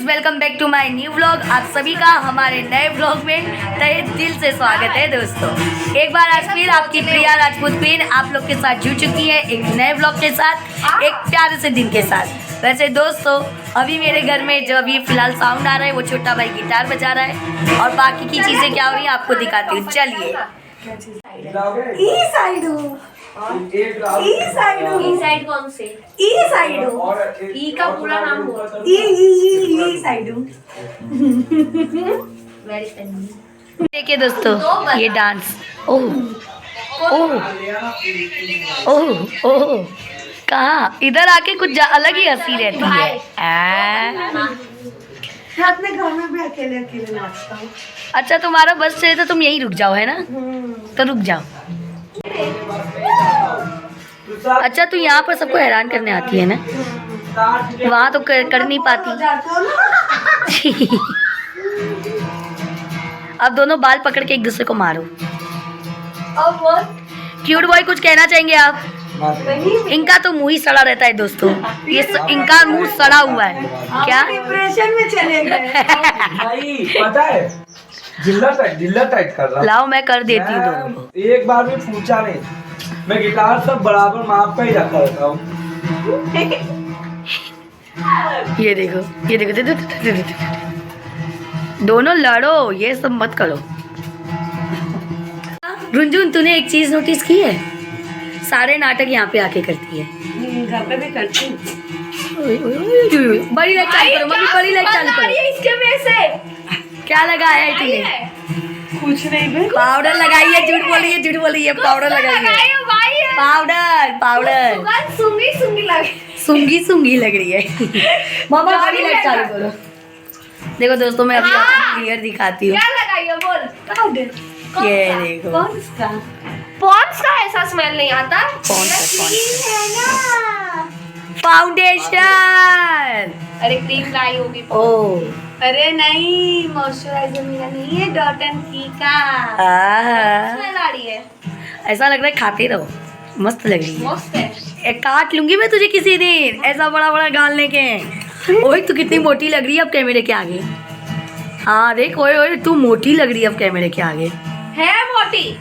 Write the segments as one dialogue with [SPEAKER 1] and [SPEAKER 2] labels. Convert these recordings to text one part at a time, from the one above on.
[SPEAKER 1] Welcome back to my new vlog. आप सभी का हमारे नए व्लॉग में तहे दिल से स्वागत है दोस्तों। एक बार आज फिर आपकी प्रिया राजपूत क्वीन आप लोग के साथ जुड़ चुकी है एक नए व्लॉग के साथ, एक प्यारे से दिन के साथ। वैसे दोस्तों अभी मेरे घर में जो अभी फिलहाल साउंड आ रहा है वो छोटा भाई गिटार बजा रहा है और बाकी की चीज़ें क्या हो रही है आपको दिखाती हूँ। चलिए।
[SPEAKER 2] ई साइड कौन से?
[SPEAKER 3] ई साइड
[SPEAKER 2] ई का पूरा नाम बोलो।
[SPEAKER 3] ई साइड
[SPEAKER 2] वेरी फनी।
[SPEAKER 1] देखिए दोस्तों ये डांस ओह ओह ओह ओह कहाँ इधर आके कुछ अलग ही हंसी रहती है।
[SPEAKER 3] मैं अपने घर में भी अकेले अकेले नाचता हूँ।
[SPEAKER 1] अच्छा तुम्हारा बस चले तो तुम यहीं रुक जाओ है ना, तो रुक जाओ। अच्छा तू यहाँ पर सबको हैरान करने आती है ना, वहाँ तो कर नहीं पाती। अब दोनों बाल पकड़ के एक दूसरे को मारो। क्यूट बॉय कुछ कहना चाहेंगे आप? इनका तो मुंह ही सड़ा रहता है दोस्तों, ये इनका मुंह सड़ा हुआ है। क्या
[SPEAKER 3] डिप्रेशन में चले गए?
[SPEAKER 4] नहीं पता है, जिल्ला टाइट कर रहा।
[SPEAKER 1] लाओ मैं कर देती हूँ दोनों को।
[SPEAKER 4] एक बार भी पूछा नहीं, मैं गिटार सब बराबर माप पे ही रखा रहता हूँ।
[SPEAKER 1] ये देखो ये देखो दे, दे, दे, दे, दे, दे। दोनों लड़ो, ये सब मत करो। रुंझुन तूने एक चीज नोटिस की है, सारे नाटक यहाँ पे आके करती है।
[SPEAKER 3] घर पे भी करती हूँ।
[SPEAKER 1] बड़ी लाइट चालू करो मम्मी, बड़ी लाइट चालू करो।
[SPEAKER 2] इसके वजह से
[SPEAKER 1] क्या लगाया है तूने?
[SPEAKER 3] कुछ नहीं बे।
[SPEAKER 1] पाउडर लगाई है, झूठ बोली है, झूठ बोली है। पाउडर लगाई है, पाउडर पाउडर
[SPEAKER 2] सूंगी सूंगी लग
[SPEAKER 1] सूंगी सूंगी लग रही है। मामा बड़ी लाइट चालू करो। देखो दोस्तों मैं अभी आपको क्लियर दिखाती हूँ।
[SPEAKER 2] क्या लगाई है बोल? पाउडर।
[SPEAKER 1] ये देखो
[SPEAKER 3] पॉन्ड्स का
[SPEAKER 2] पॉन्ड्स का ऐसा स्मेल नहीं आता।
[SPEAKER 3] है ना।
[SPEAKER 1] फाउंडेशन।
[SPEAKER 2] अरे क्रीम लाई होगी।
[SPEAKER 1] ओ
[SPEAKER 3] अरे नहीं, मॉइस्चराइजर मेरा नहीं है, डॉट एंड की का।
[SPEAKER 2] स्मेल आ रही है,
[SPEAKER 1] ऐसा लग रहा है खाते रहो, मस्त लग रही है।
[SPEAKER 2] मस्त है।
[SPEAKER 1] काट लूंगी मैं तुझे किसी दिन, ऐसा बड़ा बड़ा गाल लेके। ओए तू कितनी मोटी लग रही है अब कैमरे के आगे। हाँ देख, ओए ओए तू मोटी लग रही है अब कैमरे के आगे।
[SPEAKER 2] है मोटी।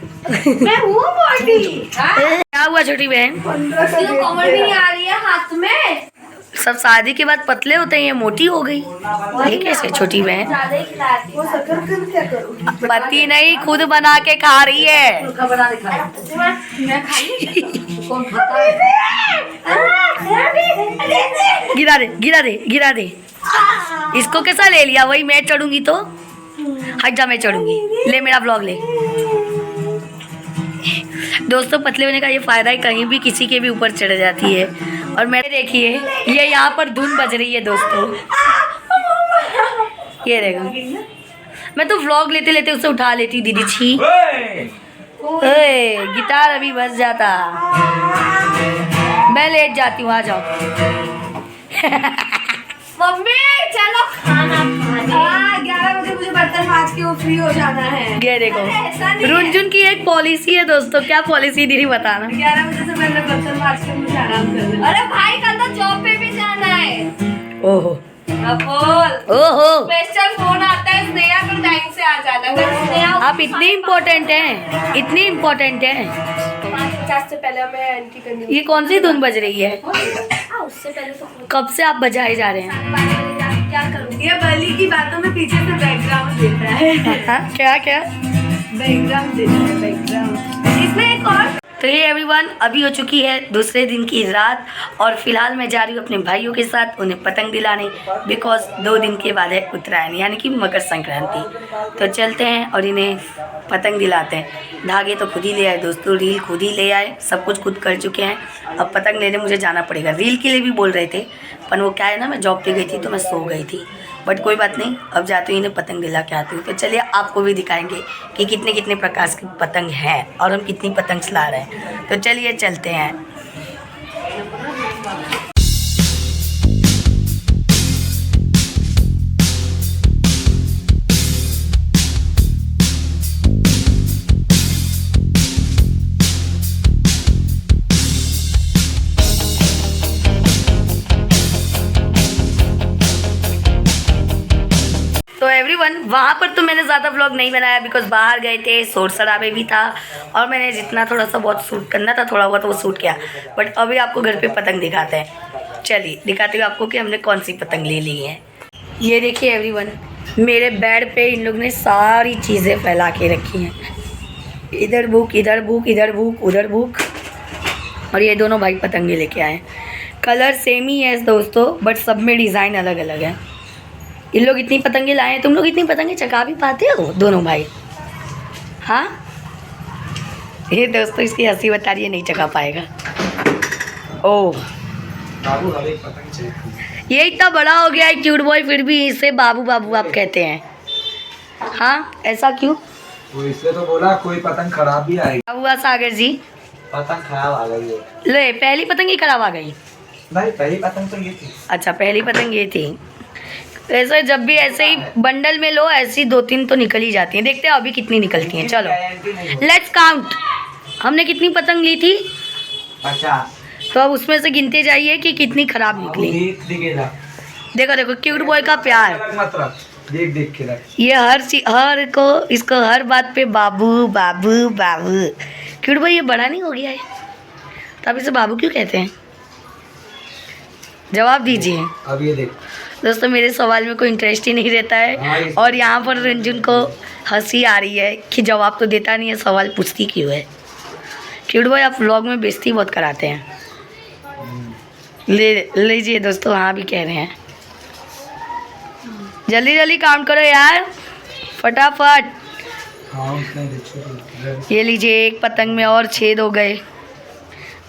[SPEAKER 3] मैं हूँ मोटी।
[SPEAKER 1] क्या हुआ छोटी बहन?
[SPEAKER 2] कमर भी नहीं आ रही है हाथ में।
[SPEAKER 1] सब शादी के बाद पतले होते हैं, ये मोटी हो गई। ये कैसे छोटी बहन?
[SPEAKER 2] ज्यादा ही खिलाती
[SPEAKER 3] वो शक्कर कर क्या करूँ?
[SPEAKER 1] पति नहीं खुद बना के खा रही है।
[SPEAKER 2] मैं खाई।
[SPEAKER 3] कौन खाता है?
[SPEAKER 1] गिरा दे गिरा दे गिरा दे। इसको कैसा ले लिया? वही मैं चढ़ूंगी तो हट जा, मैं चढ़ूंगी। ले मेरा ब्लॉग ले। दोस्तों पतले होने का ये फायदा है, कहीं भी किसी के भी ऊपर चढ़ जाती है। और मैं देखिए ये यहाँ पर धुन बज रही है दोस्तों, ये देखो। मैं तो व्लॉग लेते लेते उसे उठा लेती दीदी। छी ओए गिटार अभी बज जाता, मैं लेट जाती हूँ, आ जाओ।
[SPEAKER 2] मम्मी चलो खाना खाने।
[SPEAKER 3] 11 बजे मुझे बर्तन मांज के वो फ्री हो जाना है।
[SPEAKER 1] ये देखो रुंझुन की एक पॉलिसी है दोस्तों। क्या पॉलिसी दीदी बताना?
[SPEAKER 3] 11 बजे से पहले बर्तन मांज के मुझे आराम करना है।
[SPEAKER 2] अरे भाई कल तो जॉब पे भी जाना है।
[SPEAKER 1] ओहो
[SPEAKER 2] अब बोल।
[SPEAKER 1] ओहो
[SPEAKER 2] स्पेशल फोन आता है, स्नेहा को टाइम से आ जाना। अगर स्नेहा
[SPEAKER 1] आप इतनी इम्पोर्टेंट हैं, इतनी इम्पोर्टेंट हैं।
[SPEAKER 2] 5:50 से पहले हमें एंट्री करनी
[SPEAKER 1] ये कौन सी धुन बज रही है?
[SPEAKER 2] है। उससे पहले तो
[SPEAKER 1] कब से आप बजाए जा रहे हैं?
[SPEAKER 2] क्या करूँ?
[SPEAKER 3] ये बली की बातों में पीछे से बैकग्राउंड देता है।
[SPEAKER 1] हाँ? क्या क्या?
[SPEAKER 3] बैकग्राउंड देता है, बैकग्राउंड। इसमें एक और
[SPEAKER 1] तो ये एवरीवन अभी हो चुकी है दूसरे दिन की रात और फिलहाल मैं जा रही हूँ अपने भाइयों के साथ उन्हें पतंग दिलाने, बिकॉज 2 दिन के बाद है उत्तरायण यानी कि मकर संक्रांति। तो चलते हैं और इन्हें पतंग दिलाते हैं। धागे तो खुद ही ले आए दोस्तों, रील खुद ही ले आए, सब कुछ खुद कर चुके हैं। अब पतंग लेने मुझे जाना पड़ेगा। रील के लिए भी बोल रहे थे पर वो क्या है ना, मैं जॉब पे गई थी तो मैं सो गई थी। बट कोई बात नहीं, अब जाते हुए इन्हें पतंग दिला के आती हूँ। तो चलिए आपको भी दिखाएंगे कि कितने कितने प्रकार की पतंग हैं और हम कितनी पतंग ला रहे हैं। तो चलिए चलते हैं। एवरीवन, वहाँ पर तो मैंने ज़्यादा व्लॉग नहीं बनाया बिकॉज बाहर गए थे, शोर शराबे भी था और मैंने जितना थोड़ा सा बहुत शूट करना था थोड़ा बहुत वो शूट किया। बट अभी आपको घर पे पतंग दिखाते हैं। चलिए दिखाते हुए आपको कि हमने कौन सी पतंग ले ली है। ये देखिए एवरीवन, मेरे बेड पे इन लोग ने सारी चीज़ें फैला के रखी हैं। इधर बुक, इधर बुक, इधर बुक, उधर बुक। और ये दोनों भाई पतंगे लेके आए। कलर सेम ही है दोस्तों, बट सब में डिज़ाइन अलग अलग है। इन लोग इतनी पतंगे लाए हैं, तुम लोग इतनी पतंगे चका भी पाते हो दोनों भाई? हाँ, ये दोस्तों इसकी हंसी बता रही है, नहीं चका पाएगा। ओह,
[SPEAKER 4] बाबू हर एक पतंग चाहिए।
[SPEAKER 1] ये इतना बड़ा हो गया है क्यूट बॉय, फिर भी इसे बाबू बाबू आप कहते हैं। हाँ, ऐसा क्यों?
[SPEAKER 4] तो इसलिए तो बोला कोई पतंग खराब भी आएगी।
[SPEAKER 1] क्या हुआ सागर जी?
[SPEAKER 4] पतंग खराब आ गई है।
[SPEAKER 1] ले, पहली पतंग ही खराब आ गई।
[SPEAKER 4] नहीं, पहली पतंग तो ये थी।
[SPEAKER 1] अच्छा, पहली पतंग ये थी। ऐसे जब भी ऐसे ही बंडल में लो, ऐसी 2-3 तो निकल ही जाती हैं। देखते हैं अभी कितनी निकलती हैं। चलो लेट्स काउंट। हमने कितनी पतंग ली थी?
[SPEAKER 4] 50।
[SPEAKER 1] तो अब उसमें से गिनते जाइए कि कितनी खराब निकली।
[SPEAKER 4] दिखेगा।
[SPEAKER 1] देखो देखो, क्यूट बॉय का प्यार।
[SPEAKER 4] मत रख, देख देख के रख।
[SPEAKER 1] ये इसको हर बात पे बाबू बाबू बाबू। क्यूट बॉय ये बड़ा नहीं हो गया है तो आप इसे बाबू क्यों कहते हैं? जवाब दीजिए।
[SPEAKER 4] अब ये देख।
[SPEAKER 1] दोस्तों, मेरे सवाल में कोई इंटरेस्ट ही नहीं रहता है और यहाँ पर रंजन को हंसी आ रही है कि जवाब तो देता नहीं है, सवाल पूछती क्यों है। क्यूट बॉय आप व्लॉग में बेइज्जती बहुत कराते हैं। ले लीजिए दोस्तों, हाँ भी कह रहे हैं। जल्दी जल्दी काउंट करो यार, फटाफट।
[SPEAKER 4] हाँ, उसने देखो।
[SPEAKER 1] ये लीजिए, एक पतंग में और छेद हो गए।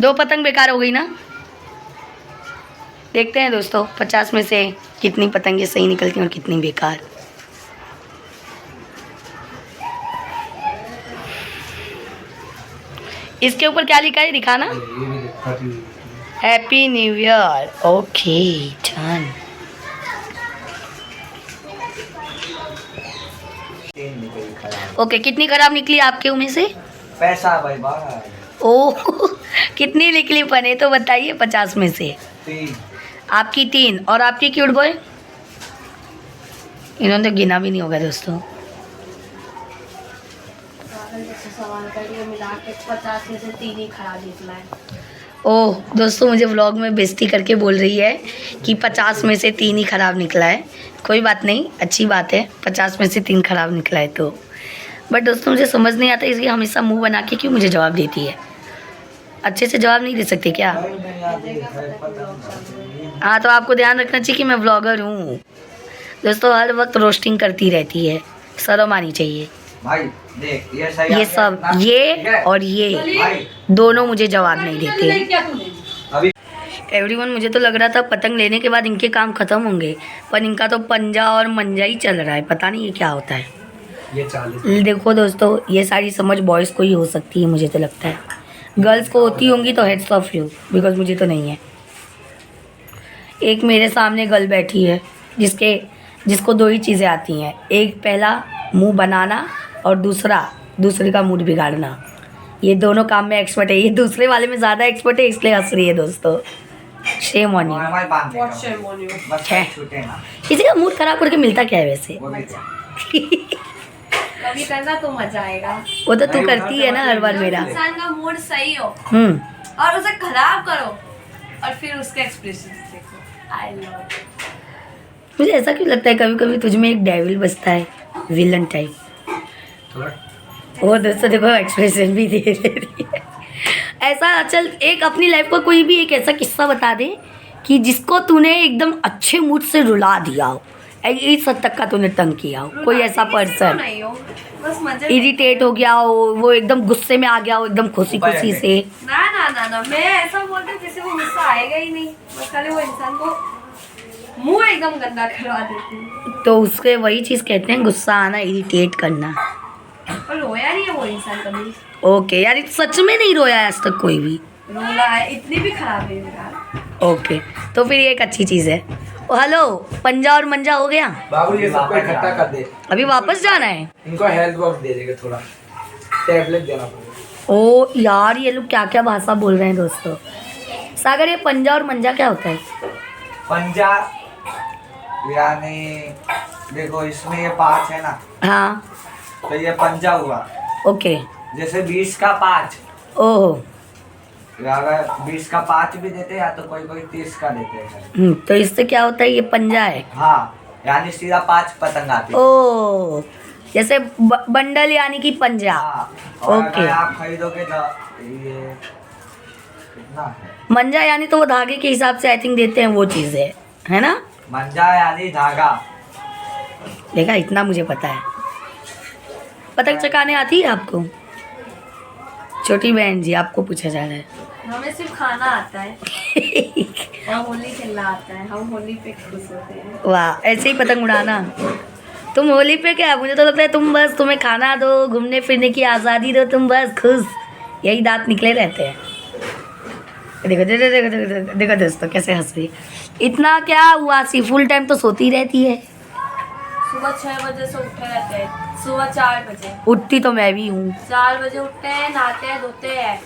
[SPEAKER 1] 2 पतंग बेकार हो गई ना। देखते हैं दोस्तों 50 में से कितनी पतंगें सही निकलती हैं और कितनी बेकार। इसके ऊपर क्या लिखा है दिखाना?
[SPEAKER 4] ये भी देख, फटी हुई।
[SPEAKER 1] Happy new year. Okay done.
[SPEAKER 4] तीन निकली खराब।
[SPEAKER 1] ओके, कितनी खराब निकली आपके में से?
[SPEAKER 4] पैसा भाई बाहर।
[SPEAKER 1] ओह, कितनी निकली पने तो बताइए 50 में से।
[SPEAKER 4] 3।
[SPEAKER 1] आपकी 3 और आपकी क्यूट बॉय? इन्होंने तो गिना भी नहीं होगा दोस्तों।
[SPEAKER 3] सवाल करिए, मिला के 50 में से 3 ही खराब निकला है।
[SPEAKER 1] ओह दोस्तों, मुझे व्लॉग में बेइज्जती करके बोल रही है कि 50 में से 3 ही खराब निकला है। कोई बात नहीं, अच्छी बात है, 50 में से 3 खराब निकला है तो। बट दोस्तों मुझे समझ नहीं आता इसलिए हमेशा मुंह बना के क्यों मुझे जवाब देती है। अच्छे से जवाब नहीं दे सकते क्या? हाँ, तो आपको ध्यान रखना चाहिए कि मैं व्लॉगर हूँ दोस्तों। हर वक्त रोस्टिंग करती रहती है, शर्म आनी चाहिए।
[SPEAKER 4] भाई देख, ये सही
[SPEAKER 1] ये सब, ये और ये
[SPEAKER 4] भाई
[SPEAKER 1] दोनों मुझे जवाब नहीं देते।
[SPEAKER 4] अभी
[SPEAKER 1] एवरीवन, मुझे तो लग रहा था पतंग लेने के बाद इनके काम ख़त्म होंगे, पर इनका तो पंजा और मंजा ही चल रहा है। पता नहीं ये क्या होता है।
[SPEAKER 4] ये 40।
[SPEAKER 1] देखो दोस्तों, ये सारी समझ बॉयज़ को ही हो सकती है, मुझे तो लगता है। गर्ल्स को होती होंगी तो हेड्स ऑफ यू, बिकॉज मुझे तो नहीं है। एक मेरे सामने गर्ल बैठी है जिसको 2 ही चीज़ें आती हैं। एक पहला मुंह बनाना और दूसरे का मूड बिगाड़ना। ये दोनों काम में एक्सपर्ट है। ये दूसरे वाले में ज़्यादा एक्सपर्ट है, इसलिए हंस रही है दोस्तों। Shame on you. किसी का मूड खराब करके मिलता क्या है वैसे?
[SPEAKER 3] कभी करना तो मजा आएगा।
[SPEAKER 1] वो तो तू करती है ना हर बार मेरा।
[SPEAKER 2] इंसान का मूड सही हो
[SPEAKER 1] हम्म।
[SPEAKER 2] और उसे खराब करो और फिर उसके एक्सप्रेशन देखो। I love.
[SPEAKER 1] मुझे ऐसा क्यों लगता है कभी कभी तुझ में एक डेविल बसता है, विलन टाइप। वो दोस्तों देखो एक्सप्रेशन भी दे रही है। ऐसा चल, एक अपनी लाइफ का कोई भी एक ऐसा किस्सा बता दे कि जिसको तूने एकदम अच्छे मूड से रुला दिया हो, इस हद तक का तूने तंग किया हो। कोई ऐसा पर्सन
[SPEAKER 2] नहीं हो, बस मजे।
[SPEAKER 1] इरिटेट हो गया हो, वो एकदम गुस्से में आ गया हो एकदम खुशी खुशी से।
[SPEAKER 2] ना ना ना ना, मैं ऐसा बोलती हूँ किसी को गुस्सा आएगा ही नहीं, बस खाली वो इंसान को मुंह एकदम गंदा करवा देती हूँ।
[SPEAKER 1] तो उसके वही चीज़ कहते हैं गुस्सा आना, इरिटेट करना।
[SPEAKER 2] पर रोया नहीं है वो इंसान कभी।
[SPEAKER 1] ओके यार, सच में नहीं रोया है आज तक कोई भी?
[SPEAKER 2] रोला है, इतनी भी खराब नहीं यार।
[SPEAKER 1] ओके, तो फिर ये एक अच्छी चीज़ है। ओ हेलो, पंजा और मंजा हो गया?
[SPEAKER 4] बाबू ये सबको इकट्ठा कर दे।
[SPEAKER 1] अभी वापस जाना है?
[SPEAKER 4] इनको हेल्थ बॉक्स दे देंगे, थोड़ा टैबलेट देना पड़ेगा।
[SPEAKER 1] ओ यार, ये लोग क्या क्या भाषा बोल रहे हैं दोस्तों। सागर, ये पंजा और मंजा क्या होता है?
[SPEAKER 4] पंजा यानी देखो इसमें ये 5 है ना,
[SPEAKER 1] हाँ
[SPEAKER 4] तो ये पंजा हुआ।
[SPEAKER 1] ओके।
[SPEAKER 4] जैसे 20 का 5,
[SPEAKER 1] ओहो।
[SPEAKER 4] अगर 20 का 5 भी देते हैं या तो कोई कोई 30 का देते हैं।
[SPEAKER 1] तो इससे क्या होता है, ये पंजा है।
[SPEAKER 4] हाँ, यानी सीधा 5 पतंग आती है।
[SPEAKER 1] ओ, जैसे बंडल यानी कि पंजा।
[SPEAKER 4] हाँ, और
[SPEAKER 1] ओके।
[SPEAKER 4] अगर आप खरीदोगे तो ये कितना है?
[SPEAKER 1] मंजा यानी तो वो धागे के हिसाब से आई थिंक देते हैं, वो चीज़ है ना।
[SPEAKER 4] मंजा यानी धागा।
[SPEAKER 1] देखा, इतना मुझे पता है। पतंग चकाने आती है आपको? छोटी बहन जी, आपको पूछा जा रहा है।
[SPEAKER 2] हमें सिर्फ खाना आता है और होली खेलना आता है। हम होली पे खुश होते हैं।
[SPEAKER 1] वाह, ऐसे ही पतंग उड़ाना। तुम होली पे क्या, मुझे तो लगता है तुम बस, तुम्हें खाना दो, घूमने फिरने की आज़ादी दो, तुम बस खुश, यही दांत निकले रहते हैं। देखो देखो देखो देखो देखो दोस्तों कैसे हंस रही है। इतना क्या हुआ, सी फुल टाइम तो सोती रहती है।
[SPEAKER 2] सुबह 6 बजे से उठे रहते हैं, सुबह 4 बजे।
[SPEAKER 1] उठती तो मैं भी हूँ।
[SPEAKER 2] 4 बजे उठते हैं, नहाते हैं, धोते हैं,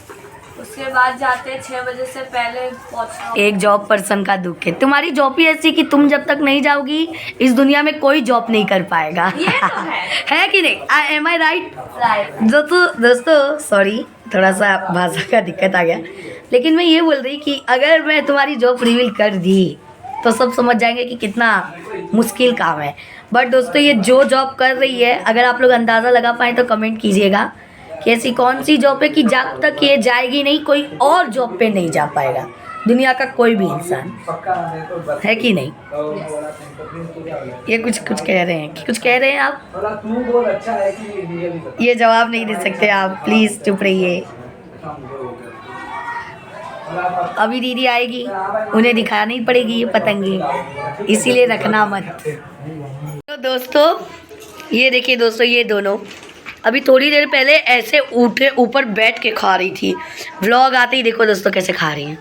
[SPEAKER 2] उसके बाद जाते हैं 6 बजे से पहले पहुँचना।
[SPEAKER 1] एक जॉब पर्सन का दुख है। तुम्हारी जॉब ही ऐसी कि तुम जब तक नहीं जाओगी इस दुनिया में कोई जॉब नहीं कर पाएगा।
[SPEAKER 2] ये तो है
[SPEAKER 1] कि नहीं? एम आई राइट?
[SPEAKER 2] राइट।
[SPEAKER 1] दोस्तों सॉरी, थोड़ा सा भाषा का दिक्कत आ गया, लेकिन मैं ये बोल रही कि अगर मैं तुम्हारी जॉब रिवील कर दी तो सब समझ जाएंगे कि कितना मुश्किल काम है। बट दोस्तों, ये जो जॉब कर रही है, अगर आप लोग अंदाज़ा लगा पाएँ तो कमेंट कीजिएगा कि ऐसी कौन सी जॉब है कि जब तक ये जाएगी नहीं, कोई और जॉब पे नहीं जा पाएगा दुनिया का कोई भी इंसान, है कि नहीं? ये कुछ कह रहे हैं कि कुछ कह रहे हैं आप?
[SPEAKER 4] तू बोल, अच्छा है कि
[SPEAKER 1] ये जवाब नहीं दे सकते आप, प्लीज़ चुप रहिए। अभी दीदी आएगी, उन्हें दिखानी पड़ेगी ये पतंगे, इसीलिए रखना मत। तो दोस्तों ये देखिए दोस्तों, ये दोनों अभी थोड़ी देर पहले ऐसे उठे ऊपर बैठ के खा रही थी। व्लॉग आते ही देखो दोस्तों कैसे खा रही हैं।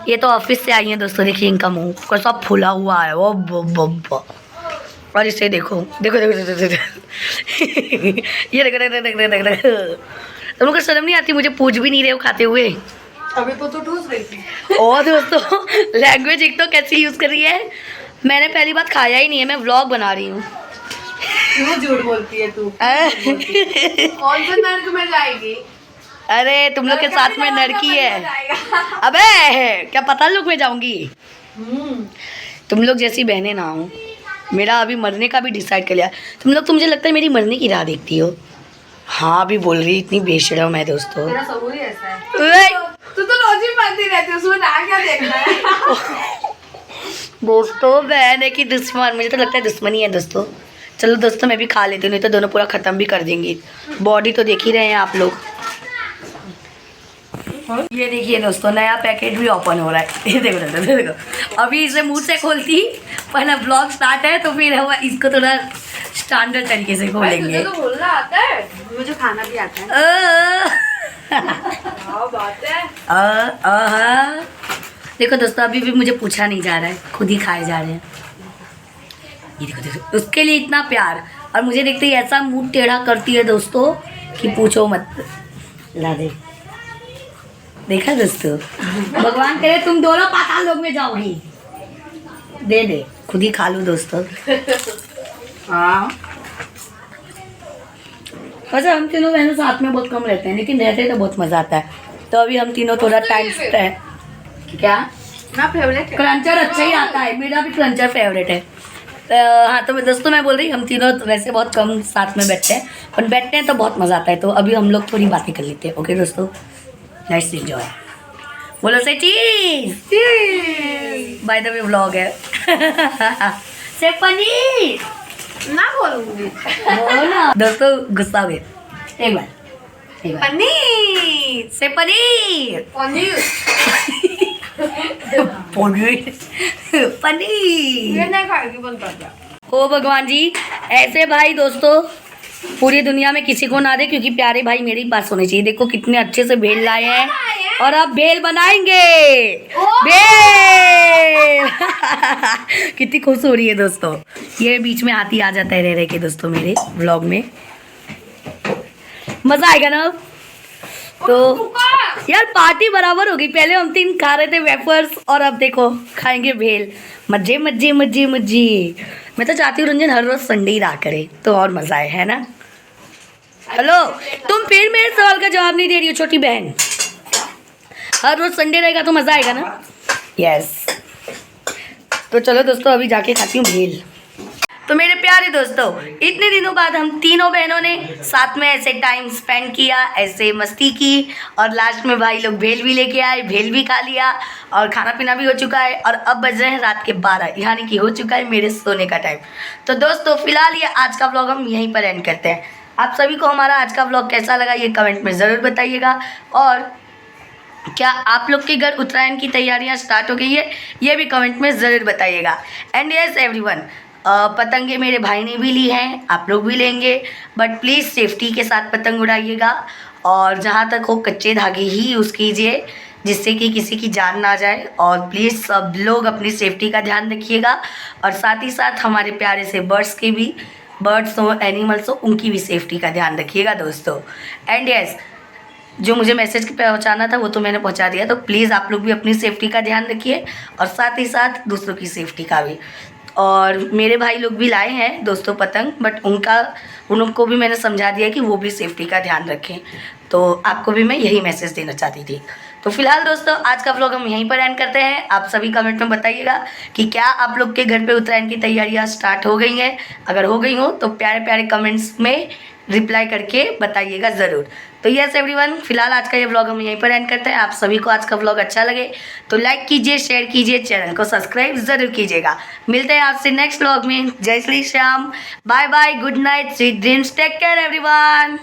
[SPEAKER 1] ये तो ऑफिस से आई हैं दोस्तों, देखिए इनका मुंह कैसा फूला हुआ है वो बब्बा। और इसे देखो देखो देखो देखो देखो ये देखो देखो देखो देखो देखो। तुम लोग को शर्म नहीं आती? मुझे पूछ भी नहीं रहे हो खाते हुए।
[SPEAKER 2] अभी तो ठूस रही थी।
[SPEAKER 1] और दोस्तों लैंग्वेज एक तो कैसी यूज़ कर रही है। मैंने पहली बात खाया ही नहीं है, मैं व्लॉग बना रही हूँ।
[SPEAKER 2] क्यों झूठ बोलती है तू? कौन से नर्क में जाएगी?
[SPEAKER 1] अरे तुम लोग के साथ में लड़की है। अबे क्या पता लोग में जाऊंगी। तुम लोग जैसी बहनें ना हो। मेरा अभी मरने का भी डिसाइड कर लिया। तुम लोग तो मुझे लगता है मेरी मरने की राह देखती हो। हाँ अभी बोल रही, इतनी बेशरम है दोस्तों।
[SPEAKER 2] तेरा सबूत ही ऐसा है। तू तो रोज ही मरती रहती है, उसमें ना क्या देखना है?
[SPEAKER 1] दोस्तों बहन है कि दुश्मन, मुझे तो लगता है दुश्मनी है दोस्तों। चलो दोस्तों मैं भी खा लेती हूँ, नहीं तो दोनों पूरा ख़त्म भी कर देंगी। बॉडी तो देख ही रहे हैं आप लोग। ये देखिए दोस्तों, नया पैकेट भी ओपन हो रहा है। ये देखो देखो देखो, अभी इसे मुंह से खोलती, पहला ब्लॉग स्टार्ट है तो फिर हम इसको थोड़ा स्टैंडर्ड तरीके से खोलेंगे।
[SPEAKER 2] तुझे तो बोलना आता है, मुझे खाना भी आता है। हाँ बात है।
[SPEAKER 1] देखो दोस्तों, अभी भी मुझे पूछा नहीं जा रहा है, खुद ही खाए जा रहे हैं। ये देखो देखो, उसके लिए इतना प्यार, और मुझे देखते ही ऐसा मुंह टेढ़ा करती है दोस्तों कि पूछो मत। ला दे, देखा दोस्तों, भगवान करे तुम दोनों पाताल लोक में जाओगी। दे दे, खुद ही खा लो दोस्तों। हाँ वैसे हम तीनों बहनों साथ में बहुत कम रहते हैं, लेकिन रहते तो बहुत मज़ा आता है। तो अभी हम तीनों थोड़ा टाइम स्पेंड। क्या
[SPEAKER 2] ना फेवरेट है।
[SPEAKER 1] क्रंचर अच्छा ही आता है, मेरा भी क्रंचर फेवरेट है। हाँ तो दोस्तों मैं बोल रही, हम तीनों वैसे बहुत कम साथ में बैठते हैं, पर बैठते हैं तो बहुत मज़ा आता है। तो अभी हम लोग थोड़ी बातें कर लेते हैं। ओके दोस्तों, लेट्स एंजॉय। बोलो से चीज बाय द वे व्लॉग है। से पनीर
[SPEAKER 2] ना बोलूंगी।
[SPEAKER 1] बोलो ना दोस्तों, गुस्सा हो गए। एक बार
[SPEAKER 2] पनीर
[SPEAKER 1] से पनीर
[SPEAKER 2] पनीर
[SPEAKER 1] पनीर पनीर।
[SPEAKER 2] ये नहीं खाएगी, बंद कर दिया।
[SPEAKER 1] ओ भगवान जी, ऐसे भाई दोस्तों पूरी दुनिया में किसी को ना दे, क्योंकि प्यारे भाई मेरे ही पास होने चाहिए। देखो कितने अच्छे से भेल लाए हैं, और अब भेल बनाएंगे। भेल कितनी खुश हो रही है दोस्तों। ये बीच में हाथी आ जाता है रह के दोस्तों मेरे व्लॉग में। मज़ा आएगा ना। तो यार पार्टी बराबर होगी। पहले हम तीन खा रहे थे वेफर्स, और अब देखो खाएंगे भेल। मजे मजे मजे मजे। मैं तो चाहती हूँ रंजन हर रोज़ संडे ही रहा करे तो और मज़ा आए, है ना। हेलो, तुम फिर मेरे सवाल का जवाब नहीं दे रही हो छोटी बहन। हर रोज़ संडे रहेगा तो मज़ा आएगा ना। यस, तो चलो दोस्तों अभी जाके खाती हूँ भेल। तो मेरे प्यारे दोस्तों, इतने दिनों बाद हम तीनों बहनों ने साथ में ऐसे टाइम स्पेंड किया, ऐसे मस्ती की और लास्ट में भाई लोग भेल भी लेके आए, भेल भी खा लिया और खाना पीना भी हो चुका है और अब बज रहे हैं रात के 12, यानी कि हो चुका है मेरे सोने का टाइम। तो दोस्तों फिलहाल ये आज का व्लॉग हम यहीं पर एंड करते हैं। आप सभी को हमारा आज का व्लॉग कैसा लगा ये कमेंट में ज़रूर बताइएगा और क्या आप लोग के घर उत्तरायण की तैयारियां स्टार्ट हो गई है ये भी कमेंट में ज़रूर बताइएगा। एंड यस एवरीवन, पतंगे मेरे भाई ने भी ली हैं, आप लोग भी लेंगे, बट प्लीज़ सेफ्टी के साथ पतंग उड़ाइएगा और जहाँ तक हो कच्चे धागे ही यूज़ कीजिए जिससे कि किसी की जान ना जाए। और प्लीज़ सब लोग अपनी सेफ्टी का ध्यान रखिएगा और साथ ही साथ हमारे प्यारे से बर्ड्स हो, एनिमल्स हो, उनकी भी सेफ्टी का ध्यान रखिएगा दोस्तों। एंड यस, जो मुझे मैसेज पहुंचाना था वो तो मैंने पहुंचा दिया, तो प्लीज़ आप लोग भी अपनी सेफ्टी का ध्यान रखिए और साथ ही साथ दूसरों की सेफ्टी का भी। और मेरे भाई लोग भी लाए हैं दोस्तों पतंग, बट उनको भी मैंने समझा दिया कि वो भी सेफ्टी का ध्यान रखें। तो आपको भी मैं यही मैसेज देना चाहती थी। तो फिलहाल दोस्तों आज का व्लॉग हम यहीं पर एंड करते हैं। आप सभी कमेंट में बताइएगा कि क्या आप लोग के घर पे उत्तरायण की तैयारियां स्टार्ट हो गई हैं। अगर हो गई हो तो प्यारे प्यारे कमेंट्स में रिप्लाई करके बताइएगा ज़रूर। तो यस एवरीवन, फिलहाल आज का ये व्लॉग हम यहीं पर एंड करते हैं। आप सभी को आज का व्लॉग अच्छा लगे तो लाइक कीजिए, शेयर कीजिए, चैनल को सब्सक्राइब ज़रूर कीजिएगा। मिलते हैं आपसे नेक्स्ट व्लॉग में। जय Shri Shyam, bye bye, good night, sweet dreams, take care everyone.